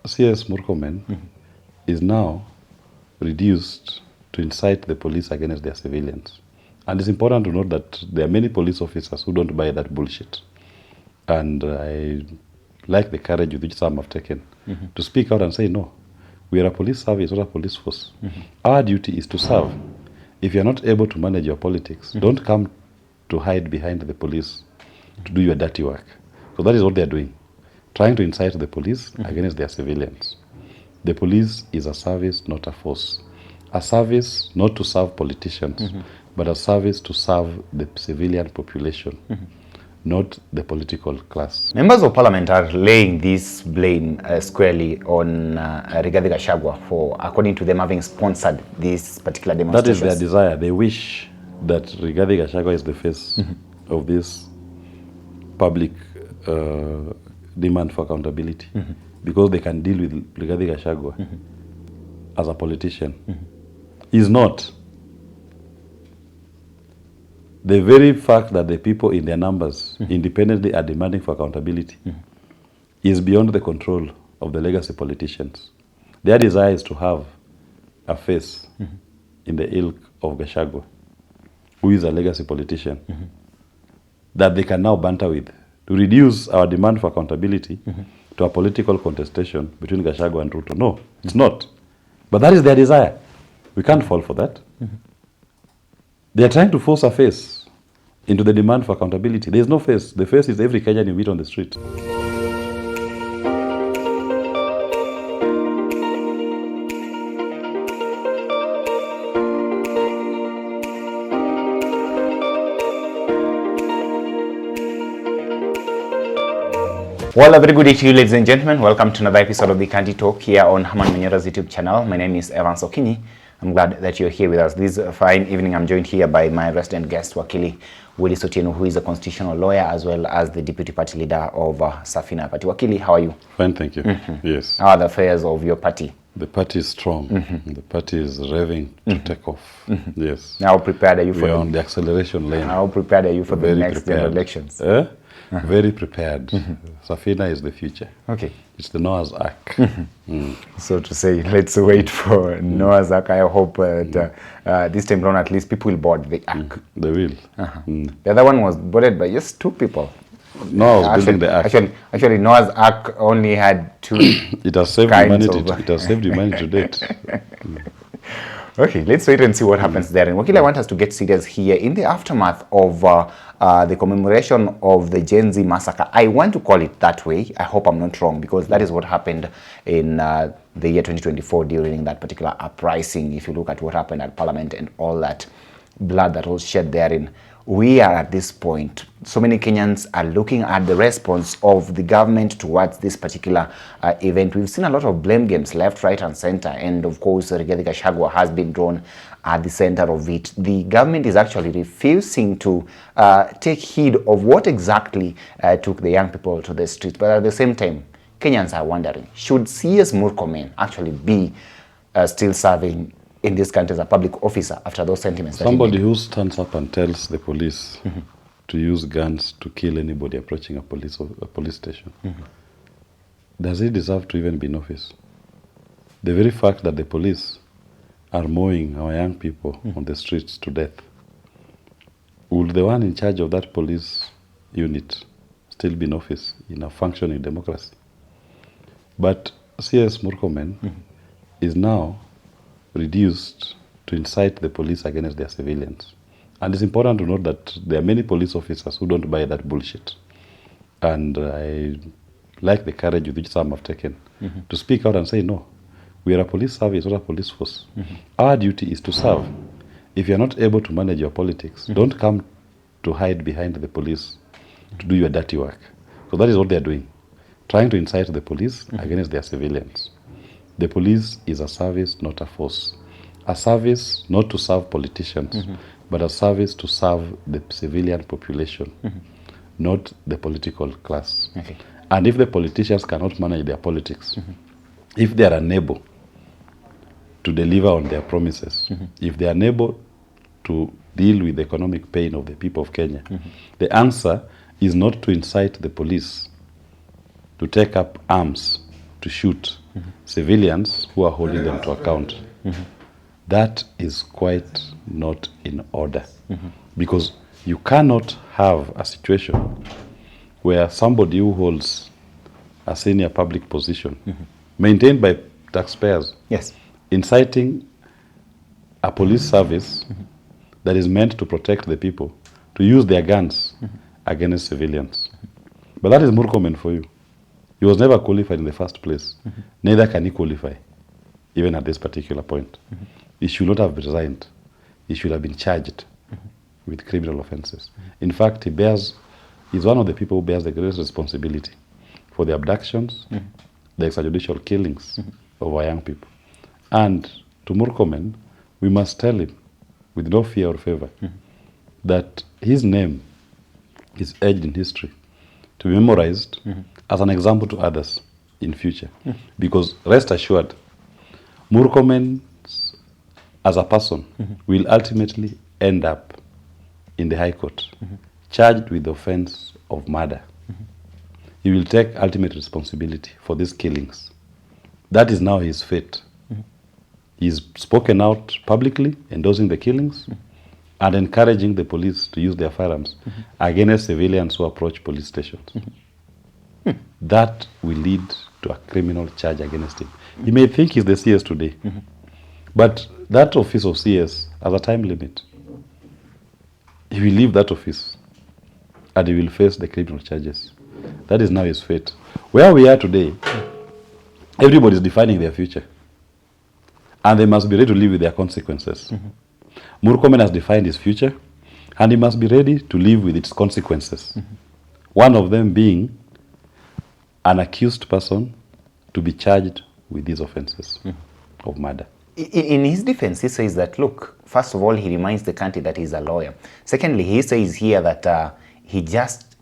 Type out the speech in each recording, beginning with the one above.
CS Murkomen is now reduced to incite the police against their civilians. And it's important to note that there are many police officers who don't buy that bullshit. And I like the courage with which some have taken to speak out and say, no, we are a police service, not a police force. Our duty is to serve. If you're not able to manage your politics, don't come to hide behind the police to do your dirty work. So that is what they're doing, trying to incite the police against their civilians. The police is a service, not a force. A service not to serve politicians, but a service to serve the civilian population, not the political class. Members of Parliament are laying this blame squarely on Rigathi Gachagua for, according to them, having sponsored this particular demonstration. That is their desire. They wish that Rigathi Gachagua is the face of this public demand for accountability, because they can deal with Rigathi Gachagua as a politician. He's not. The very fact that the people in their numbers independently are demanding for accountability is beyond the control of the legacy politicians. Their desire is to have a face in the ilk of Gachagua, who is a legacy politician, that they can now banter with, to reduce our demand for accountability to a political contestation between Gachagua and Ruto. No, it's not. But that is their desire. We can't fall for that. They are trying to force a face into the demand for accountability. There is no face. The face is every Kenyan you meet on the street. Well, a very good day to you, ladies and gentlemen. Welcome to another episode of the Candy Talk here on Herman Manyora's YouTube channel. My name is Evans Okinyi. I'm glad that you're here with us. This fine evening, I'm joined here by my resident guest, Wakili Willis Otieno, who is a constitutional lawyer as well as the deputy party leader of Safina Party. Wakili, how are you? Fine, thank you. Yes. How are the affairs of your party? The party is strong. The party is revving to take off. Yes. How prepared are you for We are on the acceleration lane. How prepared are you for the next general elections? Very prepared. Safina is the future. Okay. It's the Noah's Ark. So to say, let's wait for Noah's Ark. I hope that this time around at least people will board the Ark. They will. The other one was boarded by just 2 people. No, I was building the Ark. Actually, Noah's Ark only had 2. It has saved humanity. It has saved humanity to date. Okay, let's wait and see what happens there. And Wakil, I want us to get serious here. In the aftermath of the commemoration of the Gen Z massacre, I want to call it that way. I hope I'm not wrong, because that is what happened in the year 2024 during that particular uprising. If you look at what happened at Parliament and all that blood that was shed therein, we are at this point. So many Kenyans are looking at the response of the government towards this particular event. We've seen a lot of blame games left, right, and center. And of course, Rigathi Gachagua has been drawn at the center of it. The government is actually refusing to take heed of what exactly took the young people to the streets. But at the same time, Kenyans are wondering, should CS Murkomen actually be still serving in this country as a public officer after those sentiments? Somebody who stands up and tells the police to use guns to kill anybody approaching a police station, does he deserve to even be in office? The very fact that the police are mowing our young people on the streets to death, would the one in charge of that police unit still be in office in a functioning democracy? But CS Murkomen is now reduced to incite the police against their civilians. And it's important to note that there are many police officers who don't buy that bullshit. And I like the courage with which some have taken to speak out and say, no, we are a police service, not a police force. Our duty is to serve. If you're not able to manage your politics, don't come to hide behind the police to do your dirty work. So that is what they're doing, trying to incite the police against their civilians. The police is a service, not a force. A service not to serve politicians, but a service to serve the civilian population, not the political class. Okay. And if the politicians cannot manage their politics, if they are unable to deliver on their promises, if they are unable to deal with the economic pain of the people of Kenya, the answer is not to incite the police to take up arms to shoot civilians who are holding them to account. That is quite not in order. Because you cannot have a situation where somebody who holds a senior public position, maintained by taxpayers, Yes. inciting a police service that is meant to protect the people to use their guns against civilians. But that is Murkomen for you. He was never qualified in the first place. Neither can he qualify, even at this particular point. He should not have resigned. He should have been charged with criminal offenses. In fact, he's one of the people who bears the greatest responsibility for the abductions, the extrajudicial killings of our young people. And to Murkomen, we must tell him, with no fear or favor, that his name is etched in history to be memorized as an example to others in future. Because rest assured, Murkomen as a person will ultimately end up in the High Court, charged with the offense of murder. He will take ultimate responsibility for these killings. That is now his fate. He's spoken out publicly, endorsing the killings, and encouraging the police to use their firearms against civilians who approach police stations. That will lead to a criminal charge against him. He may think he's the CS today, but that office of CS has a time limit. He will leave that office and he will face the criminal charges. That is now his fate. Where we are today, everybody is defining their future. And they must be ready to live with their consequences. Murkomen has defined his future, and he must be ready to live with its consequences. One of them being an accused person to be charged with these offenses of murder. In his defense, he says that, look, first of all, he reminds the country that he's a lawyer. Secondly, he says here that he just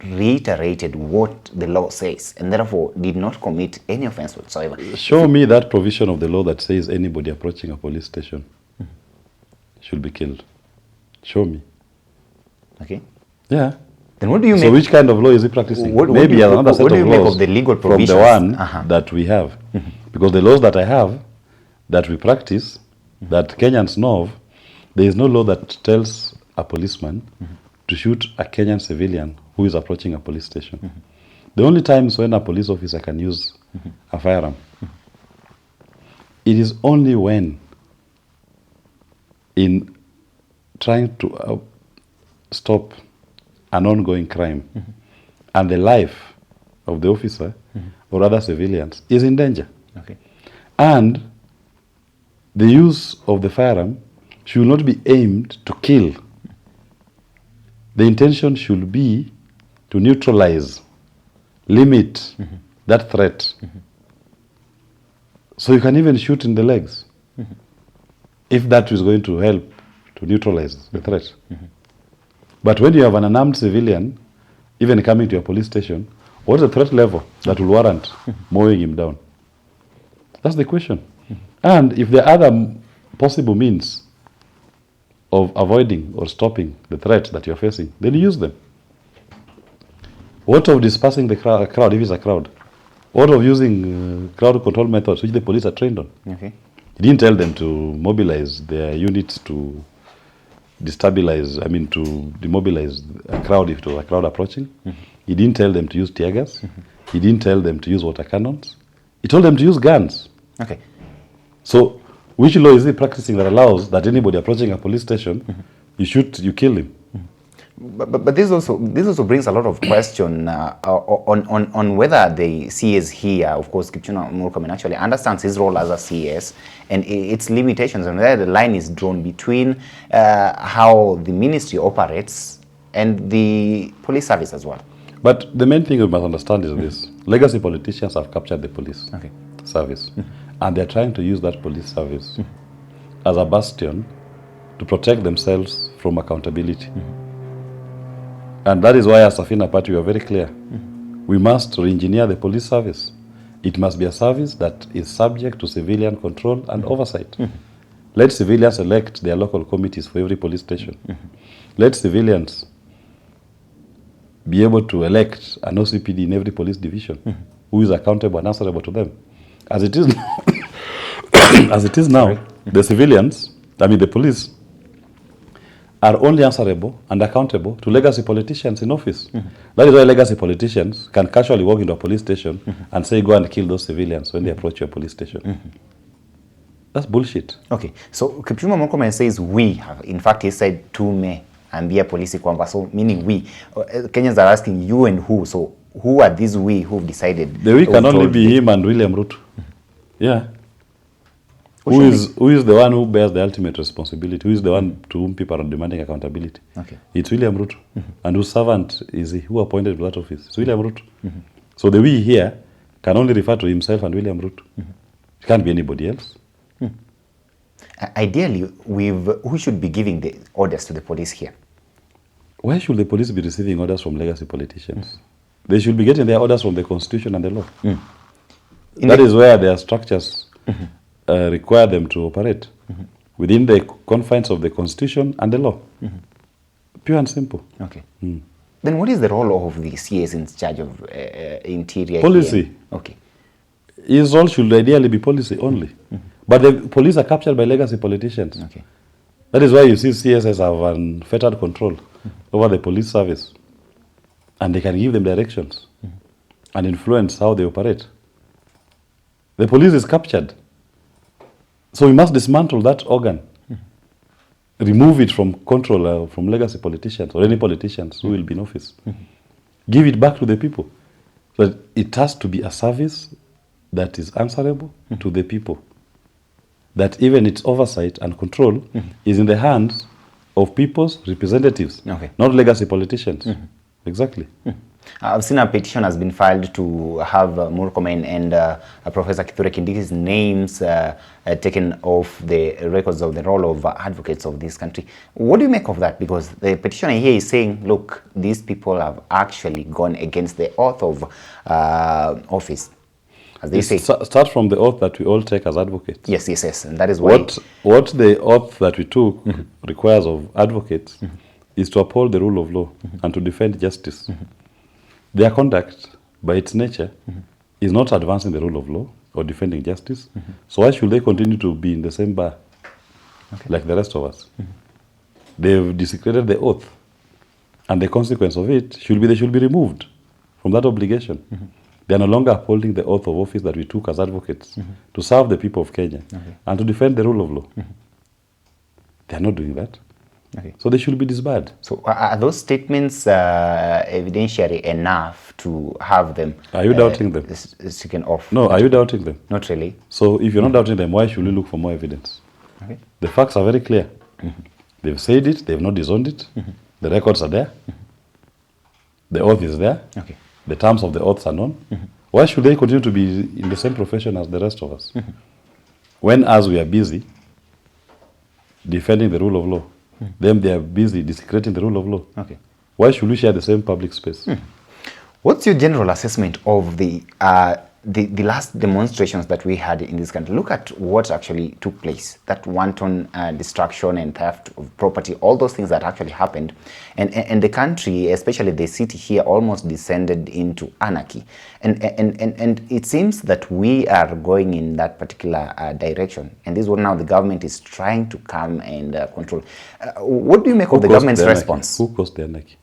reiterated what the law says and therefore did not commit any offense whatsoever. Show me that provision of the law that says anybody approaching a police station should be killed. Show me. Okay. Yeah. Then what do you make? So which kind of law is he practicing? Maybe another set of laws the legal from the one that we have. Because the laws that I have, that we practice, that Kenyans know of, there is no law that tells a policeman to shoot a Kenyan civilian who is approaching a police station. The only times when a police officer can use a firearm, it is only when in trying to stop an ongoing crime and the life of the officer or other civilians is in danger. Okay. And the use of the firearm should not be aimed to kill. The intention should be to neutralize, limit that threat. So you can even shoot in the legs if that is going to help to neutralize the threat. But when you have an unarmed civilian, even coming to a police station, what is the threat level that will warrant mowing him down? That's the question. And if there are other possible means of avoiding or stopping the threat that you're facing, then you use them. What of dispersing the crowd if it's a crowd? What of using crowd control methods which the police are trained on? Okay. He didn't tell them to mobilize their units to destabilize, to demobilize a crowd if it was a crowd approaching. He didn't tell them to use tear gas. He didn't tell them to use water cannons. He told them to use guns. Okay. So, which law is he practicing that allows that anybody approaching a police station, you shoot, you kill him? But this also brings a lot of question on whether the CS here, of course, Kipchumba Murkomen actually understands his role as a CS and its limitations, and where the line is drawn between how the ministry operates and the police service as well. But the main thing we must understand is this: legacy politicians have captured the police service, and they're trying to use that police service as a bastion to protect themselves from accountability. And that is why as Safina Party we are very clear. We must re-engineer the police service. It must be a service that is subject to civilian control and oversight. Let civilians elect their local committees for every police station. Let civilians be able to elect an OCPD in every police division who is accountable and answerable to them. As it is, as it is now, the civilians, the police, are only answerable and accountable to legacy politicians in office. That is why legacy politicians can casually walk into a police station and say, go and kill those civilians when they approach your police station. That's bullshit. Okay, so Kipchumba Murkomen says we have, in fact he said tume ambia polisi kwamba, so meaning we. Kenyans are asking you and who, so who are these we who've decided? The we can only be him and William Ruto. Yeah. Who is the one who bears the ultimate responsibility? Who is the one to whom people are demanding accountability? Okay. It's William Ruto. And whose servant is he? Who appointed to that office? It's William Ruto. So the we here can only refer to himself and William Ruto. It can't be anybody else. Ideally, who should be giving the orders to the police here? Why should the police be receiving orders from legacy politicians? They should be getting their orders from the Constitution and the law. That is where their structures require them to operate, within the confines of the Constitution and the law. Pure and simple. Okay. Then what is the role of the CS in charge of interior? Policy. Here? Okay. His role should ideally be policy only. But the police are captured by legacy politicians. Okay. That is why you see CSS have unfettered control over the police service. And they can give them directions and influence how they operate. The police is captured. So we must dismantle that organ. Remove it from control from legacy politicians or any politicians who will be in office. Give it back to the people. So it has to be a service that is answerable to the people. That even its oversight and control is in the hands of people's representatives, not legacy politicians. Exactly. I've seen a petition has been filed to have Murkomen and Professor Kithure Kindiki's names taken off the records of the role of advocates of this country. What do you make of that? Because the petitioner here is saying, look, these people have actually gone against the oath of office, as they say. Start from the oath that we all take as advocates. Yes. And that is why... What the oath that we took requires of advocates is to uphold the rule of law and to defend justice. Their conduct, by its nature, is not advancing the rule of law or defending justice. So why should they continue to be in the same bar like the rest of us? They've desecrated the oath. And the consequence of it should be they should be removed from that obligation. They are no longer upholding the oath of office that we took as advocates to serve the people of Kenya and to defend the rule of law. They are not doing that. So they should be disbarred. So are those statements evidentiary enough to have them? Are you doubting them? Taken off? No, are you doubting them? Not really. So if you're not doubting them, why should we look for more evidence? The facts are very clear. They've said it, they've not disowned it. The records are there. The oath is there. The terms of the oaths are known. Why should they continue to be in the same profession as the rest of us? When as we are busy defending the rule of law, them they are busy desecrating the rule of law. Why should we share the same public space? What's your general assessment of the last demonstrations that we had in this country? Look at what actually took place. That wanton destruction and theft of property, all those things that actually happened. And the country, especially the city here, almost descended into anarchy. And it seems that we are going in that particular direction. And this is what now the government is trying to come and control. What do you make of the government's response? Who caused the anarchy?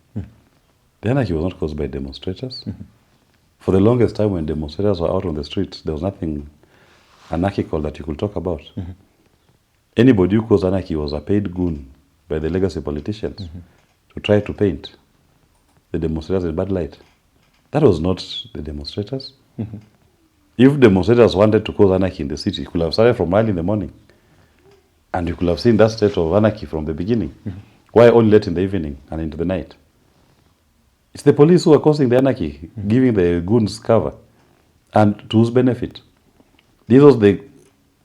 The anarchy was not caused by demonstrators. For the longest time when demonstrators were out on the streets, there was nothing anarchical that you could talk about. Anybody who caused anarchy was a paid goon by the legacy politicians to try to paint the demonstrators in bad light. That was not the demonstrators. If demonstrators wanted to cause anarchy in the city, it could have started from early in the morning. And you could have seen that state of anarchy from the beginning. Why only late in the evening and into the night? It's the police who are causing the anarchy, giving the goons cover. And to whose benefit? This was the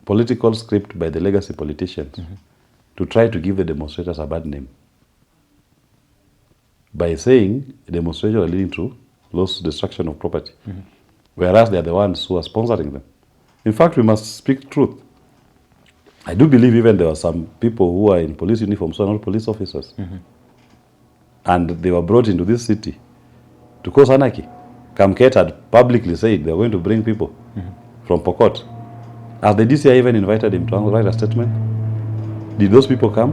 political script by the legacy politicians to try to give the demonstrators a bad name. By saying demonstrations are leading to loss, destruction of property. Whereas they are the ones who are sponsoring them. In fact, we must speak truth. I do believe even there were some people who are in police uniforms who are not police officers. And they were brought into this city to cause anarchy. Kamket had publicly said they are going to bring people from Pokot Has the DCI even invited him to write a statement? Did those people come?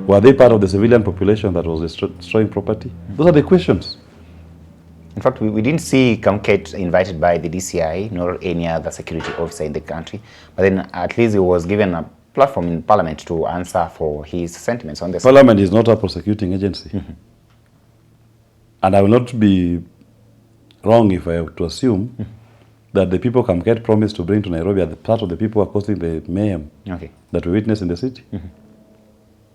Were they part of the civilian population that was destroying property? Those are the questions. In fact, we didn't see Kamket invited by the DCI nor any other security officer in the country. But then at least he was given a platform in Parliament to answer for his sentiments on this. Parliament is not a prosecuting agency. And I will not be wrong if I have to assume that the people Kamket promised to bring to Nairobi are the part of the people who are causing the mayhem that we witness in the city.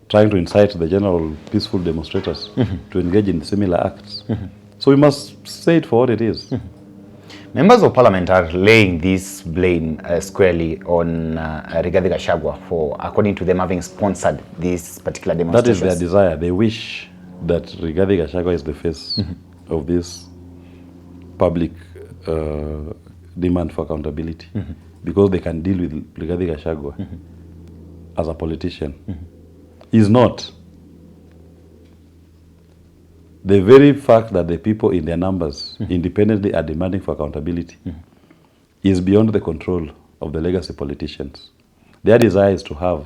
Trying to incite the general peaceful demonstrators to engage in similar acts. So we must say it for what it is. Members of Parliament are laying this blame squarely on Rigathi Gachagua for, according to them, having sponsored this particular demonstration. That is their desire. They wish that Rigathi Gachagua is the face of this public demand for accountability, because they can deal with Rigathi Gachagua as a politician. He's not. The very fact that the people in their numbers independently are demanding for accountability is beyond the control of the legacy politicians. Their desire is to have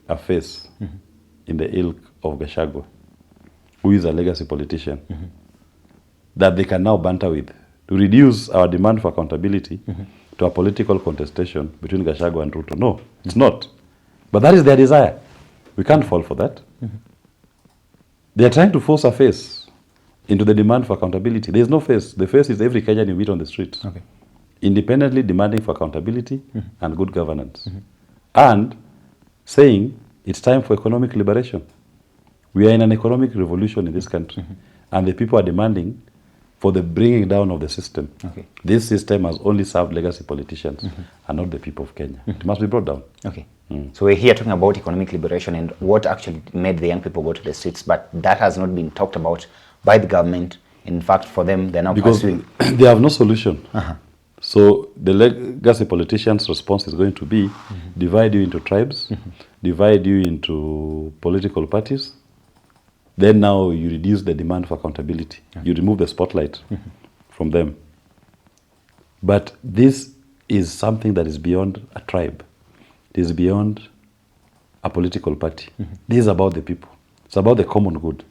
a face in the ilk of Gachagua, who is a legacy politician, that they can now banter with, to reduce our demand for accountability to a political contestation between Gachagua and Ruto. No, it's not. But that is their desire. We can't fall for that. They are trying to force a face into the demand for accountability. There is no face. The face is every Kenyan you meet on the street. Independently demanding for accountability and good governance. And saying it's time for economic liberation. We are in an economic revolution in this country. And the people are demanding for the bringing down of the system. This system has only served legacy politicians and not the people of Kenya. It must be brought down. So we're here talking about economic liberation and what actually made the young people go to the streets, but that has not been talked about by the government. In fact, for them, they're now pursuing. They have no solution. So the legacy politicians' response is going to be divide you into tribes, divide you into political parties. Then now you reduce the demand for accountability. You remove the spotlight from them. But this is something that is beyond a tribe. It is beyond a political party. This is about the people. It's about the common good.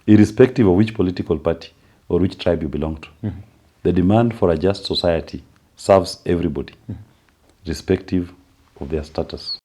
Irrespective of which political party or which tribe you belong to. The demand for a just society serves everybody, irrespective of their status.